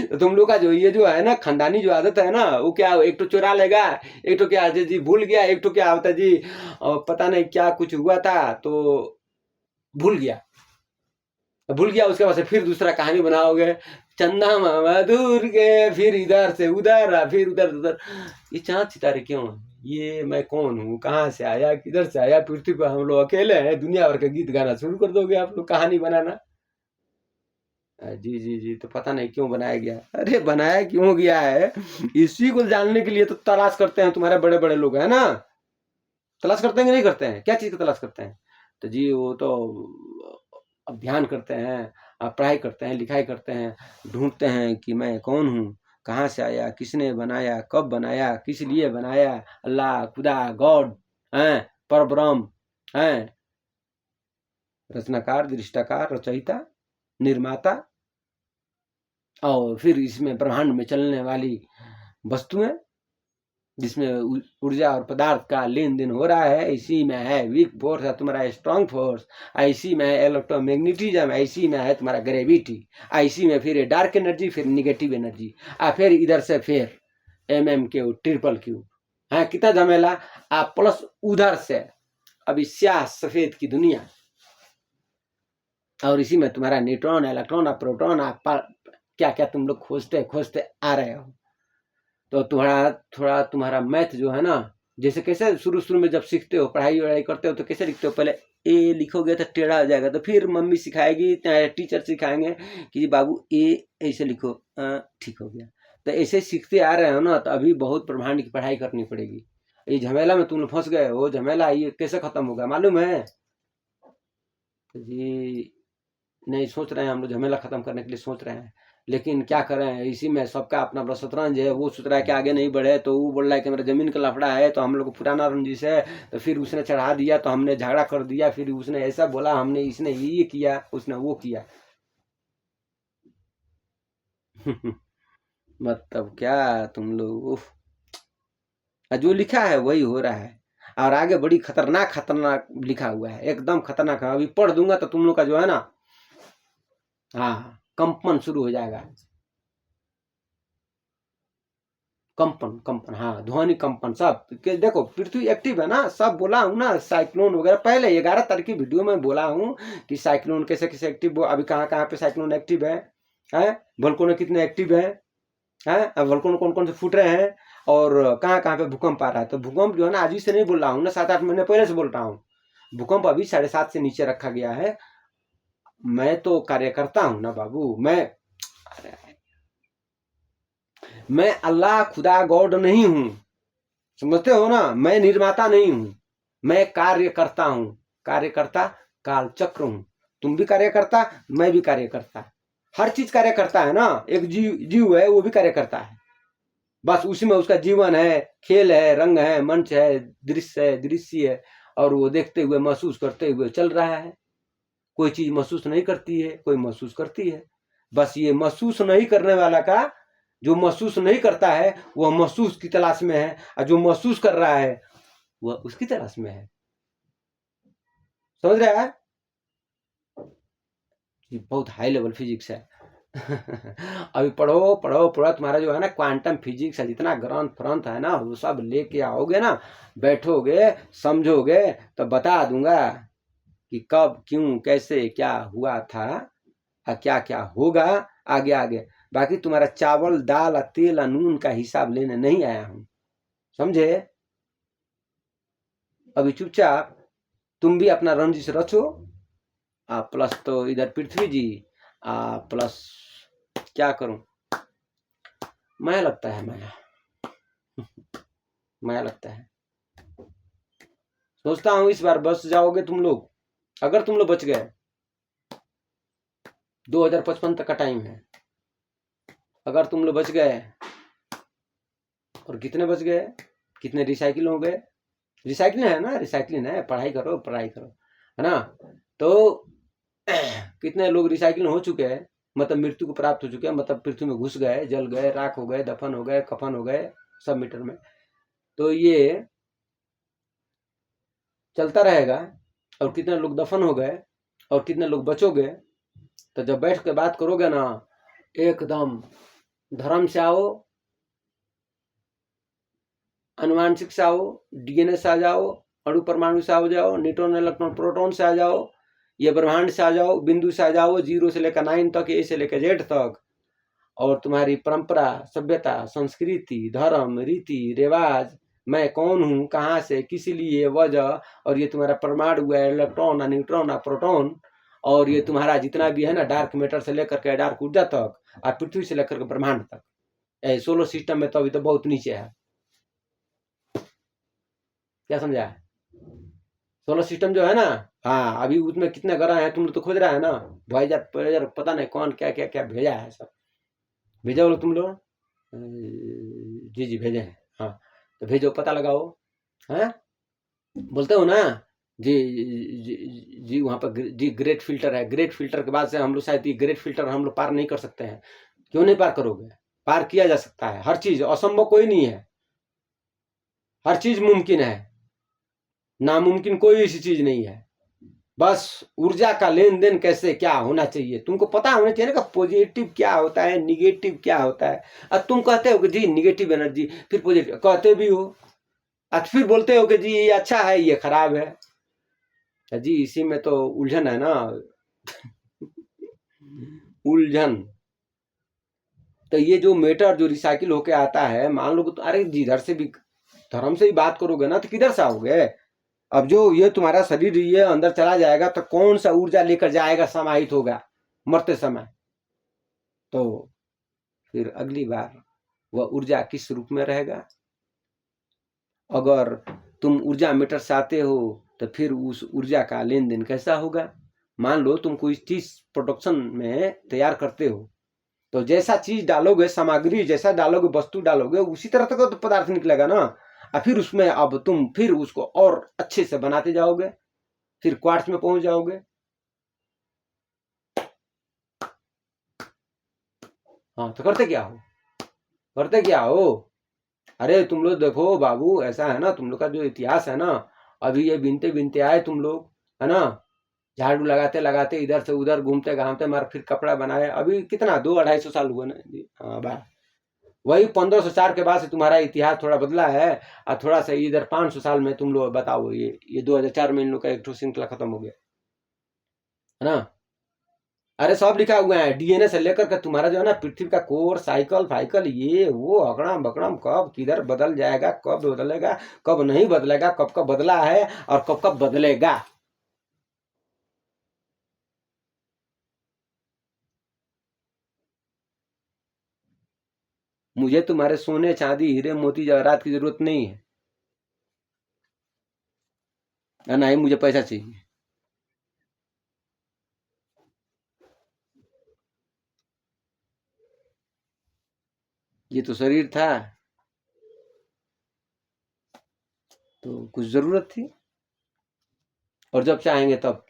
तो तुम लोग का जो ये जो है ना खानदानी जो आदत है ना, वो क्या, एक तो चुरा लेगा, एक तो क्या जी भूल गया, एक तो क्या होता जी पता नहीं क्या कुछ हुआ था तो भूल गया, भूल गया, उसके बाद से फिर दूसरा कहानी बनाओगे, चंदा मामा दूर के, फिर इधर से उधर, फिर उधर उधर। ये चांद सितारे क्यों? ये मैं कौन हूँ, कहाँ से आया, किधर से आया, पृथ्वी पर हम लोग अकेले हैं, दुनिया भर का गीत गाना शुरू कर दोगे आप लोग, कहानी बनाना। जी जी जी, तो पता नहीं क्यों बनाया गया। अरे बनाया क्यों गया है, इसी को जानने के लिए तो तलाश करते हैं तुम्हारे बड़े बड़े लोग, है ना। तलाश करते हैं कि नहीं करते हैं? क्या चीज का तलाश करते हैं? तो जी वो तो अध्ययन करते हैं, पढ़ाई करते हैं, लिखाई करते हैं, ढूंढते हैं कि मैं कौन हूँ, कहाँ से आया, किसने बनाया, कब बनाया, किस लिए बनाया, अल्लाह खुदा गॉड हैं, परब्रह्म हैं, रचनाकार दृष्टाकार रचयिता निर्माता, और फिर इसमें ब्रह्मांड में चलने वाली वस्तुएं, जिसमें ऊर्जा और पदार्थ का लेन देन हो रहा है, इसी में है वीक फोर्स है तुम्हारा स्ट्रांग फोर्स, इसी में है इलेक्ट्रोमैग्नेटिज्म, इसी में है तुम्हारा ग्रेविटी, इसी में फिर डार्क एनर्जी, फिर निगेटिव एनर्जी, फिर इधर से फिर MMQ ट्रिपल क्यू, हाँ कितना झमेला, प्लस उधर से अभी स्याह सफेद की दुनिया, और इसी में तुम्हारा न्यूट्रॉन, इलेक्ट्रॉन, प्रोटॉन, क्या क्या तुम लोग खोजते खोजते आ रहे हो। तो थोड़ा तुम्हारा मैथ जो है ना, जैसे कैसे शुरू में जब सीखते हो, पढ़ाई वढ़ाई करते हो, तो कैसे लिखते हो, पहले ए लिखोगे तो टेढ़ा हो जाएगा, तो फिर मम्मी सिखाएगी, टीचर सिखाएंगे कि बाबू ए ऐसे लिखो, ठीक हो गया। तो ऐसे सीखते आ रहे हो ना, तो अभी बहुत ब्रह्मांड की पढ़ाई करनी पड़ेगी। ये झमेला में तुम लोग फंस गए हो, झमेला ये कैसे खत्म होगा मालूम है? तो जी नहीं सोच रहे हैं हम लोग, झमेला खत्म करने के लिए सोच रहे हैं, लेकिन क्या करें, इसी में सबका अपना अपना शतरंज है। वो सोच रहा है कि आगे नहीं बढ़े, तो वो बोल रहा है कि मेरा जमीन का लफड़ा है, तो हम लोग को पुराना रंजिश है, तो फिर उसने चढ़ा दिया, तो हमने झगड़ा कर दिया, फिर उसने ऐसा बोला, हमने इसने ये किया, उसने वो किया। मतलब क्या तुम लोग, जो लिखा है वही हो रहा है, और आगे बड़ी खतरनाक खतरनाक लिखा हुआ है, एकदम खतरनाक है। अभी पढ़ दूंगा तो तुम लोग का जो है ना, हाँ कंपन शुरू हो जाएगा, कंपन, हाँ ध्वनि कंपन सब। देखो पृथ्वी एक्टिव है ना, सब बोला हूँ ना, साइक्लोन वगैरह पहले 11 तारीख की वीडियो में बोला हूँ कि साइक्लोन कैसे कैसे एक्टिव, अभी कहाँ कहाँ पे साइक्लोन एक्टिव है, वोल्केनो कितने एक्टिव है, अब वोल्केनो कौन कौन से फूट रहे हैं, और कहाँ कहाँ पे भूकंप आ रहा है। तो भूकंप जो है ना, आज ही से नहीं बोल रहा हूँ ना, 7-8 महीने पहले से बोल रहा हूँ। भूकंप अभी 7.5 से नीचे रखा गया है। मैं तो कार्यकर्ता हूँ ना बाबू, मैं अल्लाह खुदा गॉड नहीं हूं, समझते हो ना? मैं निर्माता नहीं हूं, मैं कार्यकर्ता हूं। कार्यकर्ता काल चक्र हूं। तुम भी कार्यकर्ता, मैं भी कार्यकर्ता, हर चीज कार्यकर्ता है ना। एक जीव है, वो भी कार्यकर्ता है, बस उसी में उसका जीवन है, खेल है, रंग है, मंच है, दृश्य है, और वो देखते हुए महसूस करते हुए चल रहा है। कोई चीज महसूस नहीं करती है, कोई महसूस करती है। बस ये महसूस नहीं करने वाला का, जो महसूस नहीं करता है वह महसूस की तलाश में है, और जो महसूस कर रहा है वह उसकी तलाश में है। समझ रहा है? ये बहुत हाई लेवल फिजिक्स है। अभी पढ़ो पढ़ो पढ़ो, तुम्हारा जो है ना क्वांटम फिजिक्स है, जितना ग्रंथ फ्रंथ है ना, वो सब लेके आओगे ना, बैठोगे समझोगे, तो बता दूंगा कि कब क्यों कैसे क्या हुआ था, और क्या क्या होगा आगे आगे। बाकी तुम्हारा चावल दाल तेल नून का हिसाब लेने नहीं आया हूं, समझे? अभी चुपचाप तुम भी अपना रंजिश रचो, प्लस तो इधर पृथ्वी जी, प्लस क्या करूं, माया लगता है, माया लगता है। सोचता हूं इस बार बच जाओगे तुम लोग, अगर तुम लोग बच गए, 2055 तक का टाइम है, अगर तुम लोग बच गए, और कितने बच गए, कितने रिसाइकिल हो गए, रिसाइकिल है ना, रिसाइकिलिंग है, पढ़ाई करो है ना। तो कितने लोग रिसाइकिल हो चुके हैं, मतलब मृत्यु को प्राप्त हो चुके हैं, मतलब पृथ्वी में घुस गए, जल गए, राख हो गए, दफन हो गए, कफन हो गए, सब मीटर में। तो ये चलता रहेगा, और कितने लोग दफन हो गए, और कितने लोग बचोगे। तो जब बैठ के बात करोगे ना, एकदम धर्म से आओ, अनुवांशिक से आओ, DNA से आ जाओ, अणु परमाणु से आ जाओ, न्यूट्रॉन इलेक्ट्रॉन प्रोटॉन से आ जाओ, ये ब्रह्मांड से आ जाओ, बिंदु से आ जाओ, 0 से लेकर 9 तक, A से लेकर Z तक, और तुम्हारी परंपरा, सभ्यता, संस्कृति, धर्म, रीति रिवाज, मैं कौन हूँ, कहाँ से, किस लिए, वजह, और ये तुम्हारा परमाणु है, इलेक्ट्रॉन, न्यूट्रॉन, प्रोटॉन, और ये तुम्हारा जितना भी है ना, डार्क मैटर से लेकर के डार्क ऊर्जा तक, और पृथ्वी से लेकर के ब्रह्मांड तक। सोलर सिस्टम में तो अभी तो बहुत नीचे है। क्या समझा? सोलर सिस्टम जो है ना, हाँ अभी उसमें कितने ग्रह हैं तुम लोग तो खोज रहा है ना, वॉयेजर पता नहीं कौन क्या क्या क्या भेजा है, सब भेजा बोलो तुम लोग। जी जी भेजे हैं, हाँ तो भेजो, पता लगाओ, है बोलते हो ना जी जी वहाँ पर जी ग्रेट फिल्टर है, ग्रेट फिल्टर के बाद से हम लोग शायद ये ग्रेट फिल्टर हम लोग पार नहीं कर सकते हैं। क्यों नहीं पार करोगे? पार किया जा सकता है, हर चीज असंभव कोई नहीं है। हर चीज मुमकिन है, नामुमकिन कोई ऐसी चीज नहीं है। बस ऊर्जा का लेन देन कैसे क्या होना चाहिए तुमको पता होना चाहिए ना, पॉजिटिव क्या होता है, निगेटिव क्या होता है। अब तुम कहते हो कि जी निगेटिव एनर्जी, फिर पॉजिटिव कहते भी हो, फिर बोलते हो कि जी ये अच्छा है ये खराब है। जी इसी में तो उलझन है ना, उलझन। तो ये जो मैटर जो रिसाइकिल होके आता है, मान लो तो अरे जिधर से भी धर्म से ही बात करोगे ना तो किधर से आओगे। अब जो ये तुम्हारा शरीर ये अंदर चला जाएगा तो कौन सा ऊर्जा लेकर जाएगा, समाहित होगा मरते समय। तो फिर अगली बार वह ऊर्जा किस रूप में रहेगा। अगर तुम ऊर्जा मीटर से आते हो तो फिर उस ऊर्जा का लेन देन कैसा होगा। मान लो तुम कोई चीज प्रोडक्शन में तैयार करते हो, तो जैसा चीज डालोगे, सामग्री जैसा डालोगे, वस्तु डालोगे, उसी तरह का तो पदार्थ निकलेगा ना। और फिर उसमें अब तुम फिर उसको और अच्छे से बनाते जाओगे, फिर क्वार्ट्ज में पहुंच जाओगे। हाँ तो करते क्या हो, करते क्या हो। अरे तुम लोग देखो बाबू, ऐसा है ना तुम लोग का जो इतिहास है ना, अभी ये बिनते बिनते आए तुम लोग, है ना। झाड़ू लगाते लगाते इधर से उधर घूमते घामते मार फिर कपड़ा बनाए, अभी कितना 200-250 हुआ ना जी। हाँ बा वही 1504 के बाद से तुम्हारा इतिहास थोड़ा बदला है। और थोड़ा सा इधर 500 साल में तुम लोग बताओ, ये 2004 में इन लोग का एक श्रृंखला खत्म हो गया है ना। अरे सब लिखा हुआ है, डीएनए से लेकर के तुम्हारा जो है ना पृथ्वी का कोर, साइकिल फाइकल, ये वो अकड़म बकड़म, कब किधर बदल जाएगा, कब बदलेगा, कब नहीं बदलेगा, कब कब बदला है और कब कब बदलेगा। मुझे तुम्हारे सोने चांदी हीरे मोती जवाहरात की जरूरत नहीं है, और ना ही मुझे पैसा चाहिए। ये तो शरीर था तो कुछ जरूरत थी, और जब चाहेंगे तब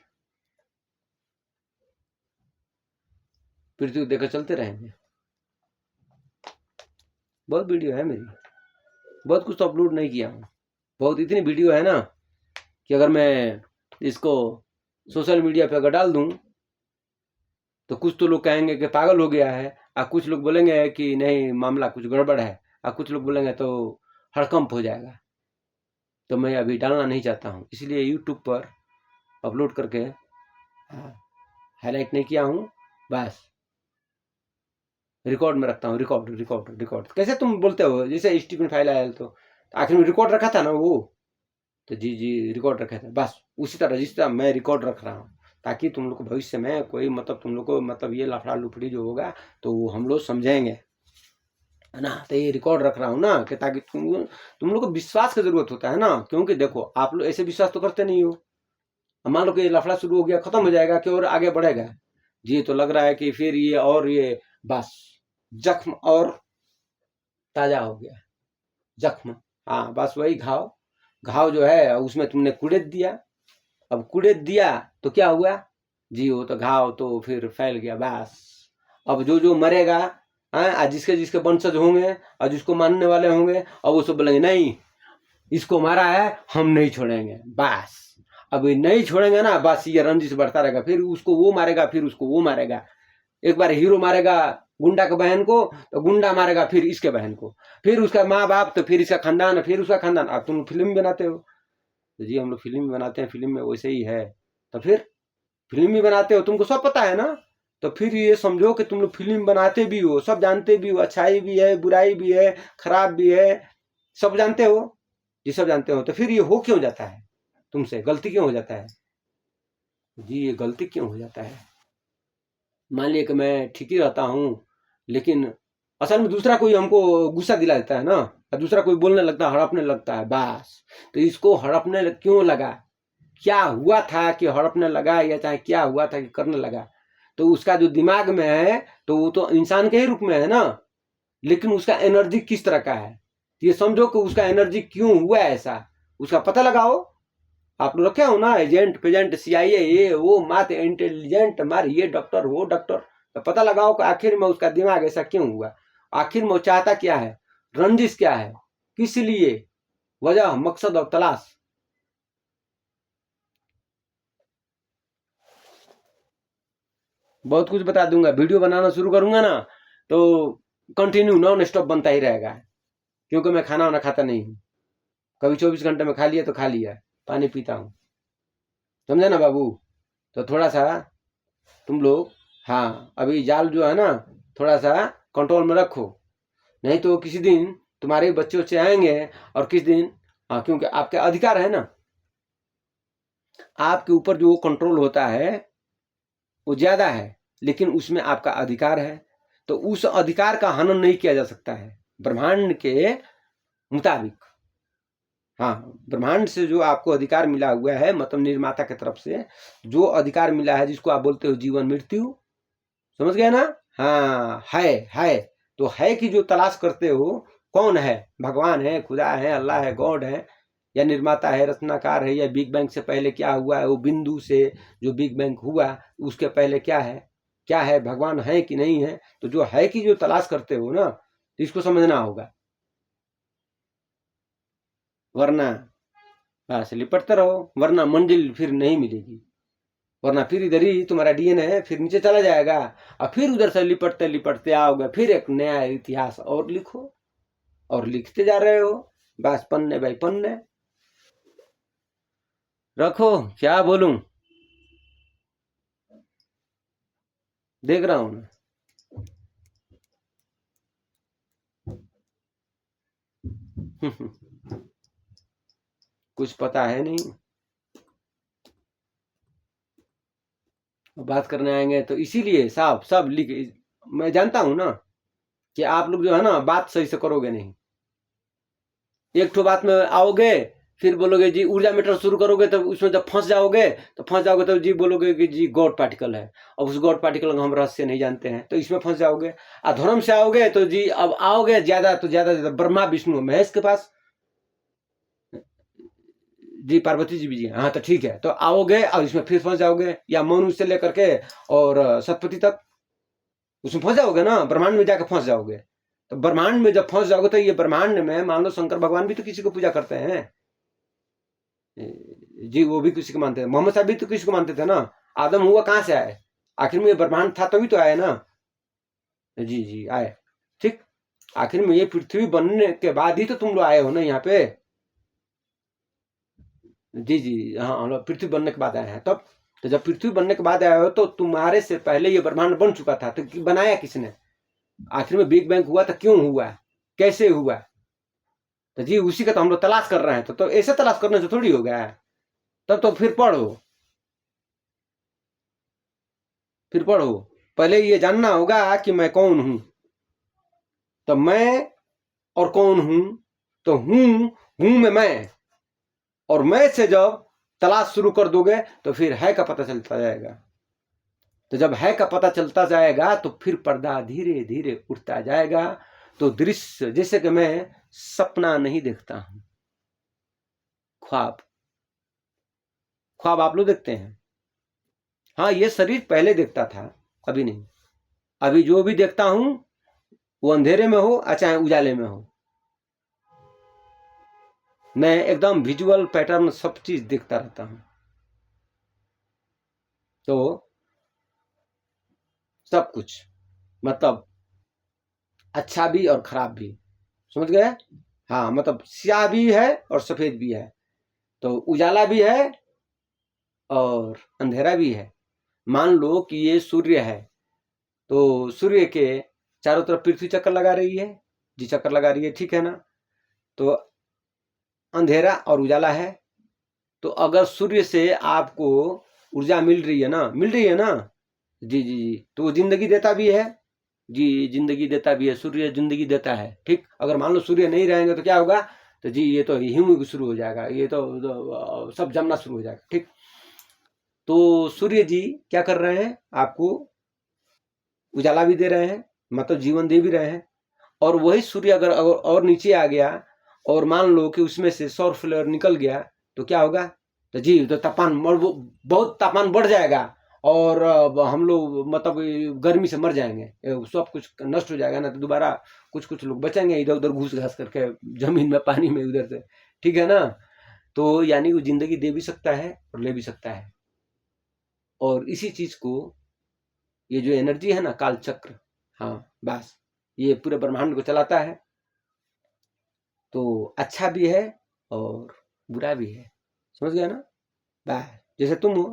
पृथ्वी को देकर चलते रहेंगे। बहुत वीडियो है मेरी, बहुत कुछ तो अपलोड नहीं किया हूँ। बहुत इतनी वीडियो है ना कि अगर मैं इसको सोशल मीडिया पे अगर डाल दूं तो कुछ तो लोग कहेंगे कि पागल हो गया है, और कुछ लोग बोलेंगे कि नहीं मामला कुछ गड़बड़ है, और कुछ लोग बोलेंगे तो हड़कंप हो जाएगा। तो मैं अभी डालना नहीं चाहता हूँ, इसलिए यूट्यूब पर अपलोड करके हाईलाइट नहीं किया हूँ, बस रिकॉर्ड में रखता हूँ। रिकॉर्ड रिकॉर्ड रिकॉर्ड कैसे तुम बोलते हो, जैसे स्टीफन फाइल आया तो आखिर में रिकॉर्ड रखा था ना वो, तो जी जी रिकॉर्ड रखे थे, बस उसी तरह जिस तरह मैं रिकॉर्ड रख रहा हूँ, ताकि तुम लोग को भविष्य में कोई मतलब तुम लोग को मतलब ये लफड़ा लुफड़ी जो होगा तो वो हम लोग समझेंगे, है ना। तो ये रिकॉर्ड रख रहा हूँ ना कि ताकि तुम लोग को विश्वास की जरूरत होता है ना, क्योंकि देखो आप लोग ऐसे विश्वास तो करते नहीं हो। मान लो कि ये लफड़ा शुरू हो गया, खत्म हो जाएगा कि और आगे बढ़ेगा। जी तो लग रहा है कि फिर ये और ये बस जख्म और ताजा हो गया, जख्म। हाँ बस वही घाव, घाव जो है उसमें तुमने कुड़ेद दिया। अब कुड़ेद दिया तो क्या हुआ जी, वो तो घाव तो फिर फैल गया बस। अब जो जो मरेगा, जिसके जिसके वंशज होंगे और जिसको मानने वाले होंगे, अब वो सब बोलेंगे नहीं इसको मारा है हम नहीं छोड़ेंगे, बस। अब नहीं छोड़ेंगे ना, बस ये रंजिश बढ़ता रहेगा, फिर उसको वो मारेगा, फिर उसको वो मारेगा। एक बार हीरो मारेगा गुंडा के बहन को, तो गुंडा मारेगा फिर इसके बहन को, फिर उसका माँ बाप, तो फिर इसका खानदान, फिर उसका खानदान। अब तुम फिल्म बनाते हो तो जी हम लोग फिल्म भी बनाते हैं, फिल्म में वैसे ही है। तो फिर फिल्म भी बनाते हो, तुमको सब पता है ना। तो फिर ये समझो कि तुम लोग फिल्म बनाते भी हो, सब जानते भी हो, अच्छाई भी है, बुराई भी है, खराब भी है, सब जानते हो। ये सब जानते हो तो फिर ये हो क्यों जाता है, तुमसे गलती क्यों हो जाता है जी, ये गलती क्यों हो जाता है। मान लिया कि मैं ठीक ही रहता हूँ, लेकिन असल में दूसरा कोई हमको गुस्सा दिला देता है ना, और दूसरा कोई बोलने लगता है, हड़पने लगता है, बस। तो इसको हड़पने क्यों लगा, क्या हुआ था कि हड़पने लगा, या चाहे क्या हुआ था कि करने लगा। तो उसका जो दिमाग में है तो वो तो इंसान के ही रूप में है ना, लेकिन उसका एनर्जी किस तरह का है, ये समझो कि उसका एनर्जी क्यों हुआ ऐसा, उसका पता लगाओ। आप लोग रखे हो ना एजेंट पेजेंट सीआईए ये वो मात इंटेलिजेंट मार ये डॉक्टर वो डॉक्टर, तो पता लगाओ कि आखिर में उसका दिमाग ऐसा क्यों हुआ, आखिर में वो चाहता क्या है, रंजिश क्या है, किस लिए। वजह, मकसद और तलाश। बहुत कुछ बता दूंगा, वीडियो बनाना शुरू करूंगा ना तो कंटिन्यू नॉन स्टॉप बनता ही रहेगा, क्योंकि मैं खाना वाना खाता नहीं हूँ। कभी 24 घंटे में खा लिया तो खा लिया, पानी पीता हूँ, समझे ना बाबू। तो थोड़ा सा तुम लोग, हाँ अभी जाल जो है ना थोड़ा सा कंट्रोल में रखो, नहीं तो किसी दिन तुम्हारे बच्चे आएंगे और किस दिन, हाँ क्योंकि आपके अधिकार है ना, आपके ऊपर जो कंट्रोल होता है वो ज्यादा है, लेकिन उसमें आपका अधिकार है, तो उस अधिकार का हनन नहीं किया जा सकता है ब्रह्मांड के मुताबिक। हाँ, ब्रह्मांड से जो आपको अधिकार मिला हुआ है, मतलब निर्माता की तरफ से जो अधिकार मिला है, जिसको आप बोलते हो जीवन मृत्यु, समझ गए ना। हाँ है, तो है कि जो तलाश करते हो कौन है, भगवान है, खुदा है, अल्लाह है, गॉड है, या निर्माता है, रचनाकार है, या बिग बैंग से पहले क्या हुआ है, वो बिंदु से जो बिग बैंग हुआ उसके पहले क्या है, भगवान है कि नहीं है। तो जो है कि जो तलाश करते हो ना, तो इसको समझना होगा, वरना बस लिपटते रहो, वरना मंजिल फिर नहीं मिलेगी, वरना फिर इधर ही तुम्हारा डीएनए फिर नीचे चला जाएगा, और फिर उधर से लिपटते लिपटते आओगे, फिर एक नया इतिहास और लिखो, और लिखते जा रहे हो, बस पन्ने बाई पन्ने। रखो, क्या बोलूं, देख रहा हूं कुछ पता है नहीं, बात करने आएंगे तो इसीलिए साहब सब लिख, मैं जानता हूं ना कि आप लोग जो है ना बात सही से करोगे नहीं, एक ठो बात में आओगे फिर बोलोगे जी ऊर्जा मीटर शुरू करोगे, तब उसमें जब फंस जाओगे तो जी बोलोगे कि जी गॉड पार्टिकल है, अब उस गॉड पार्टिकल का हम रहस्य नहीं जानते हैं, तो इसमें फंस जाओगे। और धर्म से आओगे तो जी अब आओगे ज्यादा तो ज्यादा ब्रह्मा विष्णु महेश के पास, जी पार्वती जी भी जी, हाँ तो ठीक है, तो आओगे और इसमें फिर फंस जाओगे, या मनु से लेकर के और सतपति तक उसमें फंस जाओगे ना, ब्रह्मांड में जाकर फंस जाओगे। तो ब्रह्मांड में जब फंस जाओगे तो ये ब्रह्मांड में मान लो शंकर भगवान भी तो किसी को पूजा करते हैं, जी वो भी किसी को मानते हैं, मोहम्मद साहब भी तो किसी को मानते थे ना, आदम हुआ कहाँ से आए, आखिर में ये ब्रह्मांड था तभी तो आए ना, जी जी आए, ठीक, आखिर में ये पृथ्वी बनने के बाद ही तो तुम लोग आए हो ना यहाँ पे, जी जी हाँ पृथ्वी बनने के बाद आए हैं तब। तो जब पृथ्वी बनने के बाद आए हो तो तुम्हारे से पहले ये ब्रह्मांड बन चुका था, तो बनाया किसने, आखिर में बिग बैंग हुआ तो क्यों हुआ, कैसे हुआ, तो जी उसी का तो हम लोग तलाश कर रहे हैं, तो ऐसे तलाश करने से थोड़ी हो गया है, तब तो फिर पढ़ो, पहले ये जानना होगा कि मैं कौन हूं, तो मैं और कौन हूं, तो हूं में मैं, और मैं से जब तलाश शुरू कर दोगे तो फिर है का पता चलता जाएगा, तो जब है का पता चलता जाएगा तो फिर पर्दा धीरे धीरे उठता जाएगा, तो दृश्य जैसे कि मैं सपना नहीं देखता हूं, ख्वाब ख्वाब आप लोग देखते हैं, हाँ ये शरीर पहले देखता था, अभी नहीं, अभी जो भी देखता हूं वो अंधेरे में हो चाहे उजाले में हो, मैं एकदम विजुअल पैटर्न सब चीज देखता रहता हूं, तो सब कुछ मतलब अच्छा भी और खराब भी, समझ गए, हाँ मतलब स्याह भी है और सफेद भी है, तो उजाला भी है और अंधेरा भी है। मान लो कि ये सूर्य है, तो सूर्य के चारों तरफ पृथ्वी चक्कर लगा रही है, जी चक्कर लगा रही है, ठीक है ना, तो अंधेरा और उजाला है, तो अगर सूर्य से आपको ऊर्जा मिल रही है ना, जी जी जी, तो वो जिंदगी देता भी है, जी जिंदगी देता भी है, सूर्य जिंदगी देता है, ठीक, अगर मान लो सूर्य नहीं रहेंगे तो क्या होगा, तो जी ये तो ह्यूम शुरू हो जाएगा, ये तो सब जमना शुरू हो जाएगा, ठीक। तो सूर्य जी क्या कर रहे हैं, आपको उजाला भी दे रहे हैं, मतलब जीवन दे भी रहे हैं, और वही सूर्य अगर और नीचे आ गया और मान लो कि उसमें से सौर फ्लेयर निकल गया तो क्या होगा, तो जी तो तापमान बहुत तापमान बढ़ जाएगा, और हम लोग मतलब गर्मी से मर जाएंगे, सब कुछ नष्ट हो जाएगा ना, तो दोबारा कुछ कुछ लोग बचेंगे इधर उधर घुस घास करके जमीन में पानी में उधर से, ठीक है ना। तो यानी वो जिंदगी दे भी सकता है और ले भी सकता है। और इसी चीज को, ये जो एनर्जी है ना, काल चक्र, हाँ बस, ये पूरे ब्रह्मांड को चलाता है। तो अच्छा भी है और बुरा भी है, समझ गया ना। बस जैसे तुम हो,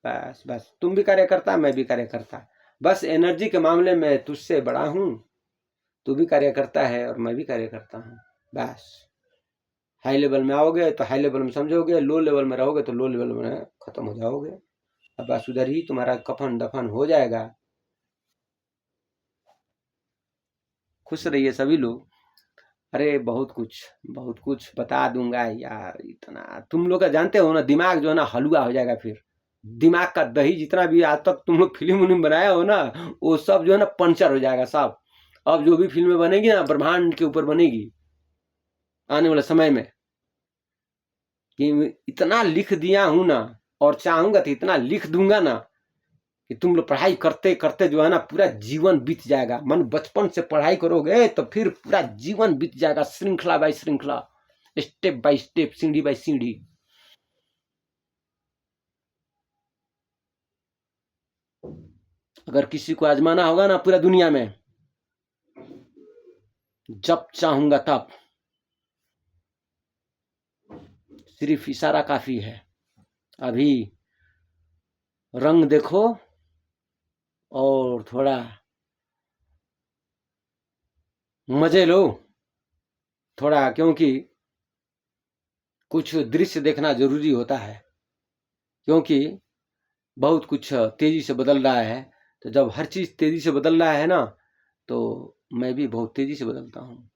बस बस तुम भी कार्य करता, मैं भी कार्य करता। बस एनर्जी के मामले में तुझसे बड़ा हूं, तू भी कार्य करता है और मैं भी कार्य करता हूँ। बस हाई लेवल में आओगे तो हाई लेवल में समझोगे, लो लेवल में रहोगे तो लो लेवल में खत्म हो जाओगे। अब बस उधर ही तुम्हारा कफन दफन हो जाएगा। खुश रहिए सभी लोग। अरे बहुत कुछ बता दूंगा यार, इतना तुम लोग का जानते हो ना, दिमाग जो है ना हलवा हो जाएगा फिर। दिमाग का दही जितना भी आज तक तुम लोग फिल्म उल्म बनाया हो ना, वो सब जो है ना पंचर हो जाएगा सब। अब जो भी फिल्में बनेगी ना ब्रह्मांड के ऊपर बनेगी आने वाले समय में, कि इतना लिख दिया हूं ना, और चाहूंगा तो इतना लिख दूंगा ना कि तुम लोग पढ़ाई करते करते जो है ना पूरा जीवन बीत जाएगा। मन बचपन से पढ़ाई करोगे तो फिर पूरा जीवन बीत जाएगा, श्रृंखला बाय श्रृंखला, स्टेप बाय स्टेप, सीढ़ी बाय सीढ़ी। अगर किसी को आजमाना होगा ना पूरा दुनिया में, जब चाहूंगा तब, सिर्फ इशारा काफी है। अभी रंग देखो और थोड़ा मजे लो थोड़ा, क्योंकि कुछ दृश्य देखना जरूरी होता है, क्योंकि बहुत कुछ तेजी से बदल रहा है। तो जब हर चीज तेजी से बदल रहा है ना, तो मैं भी बहुत तेजी से बदलता हूँ।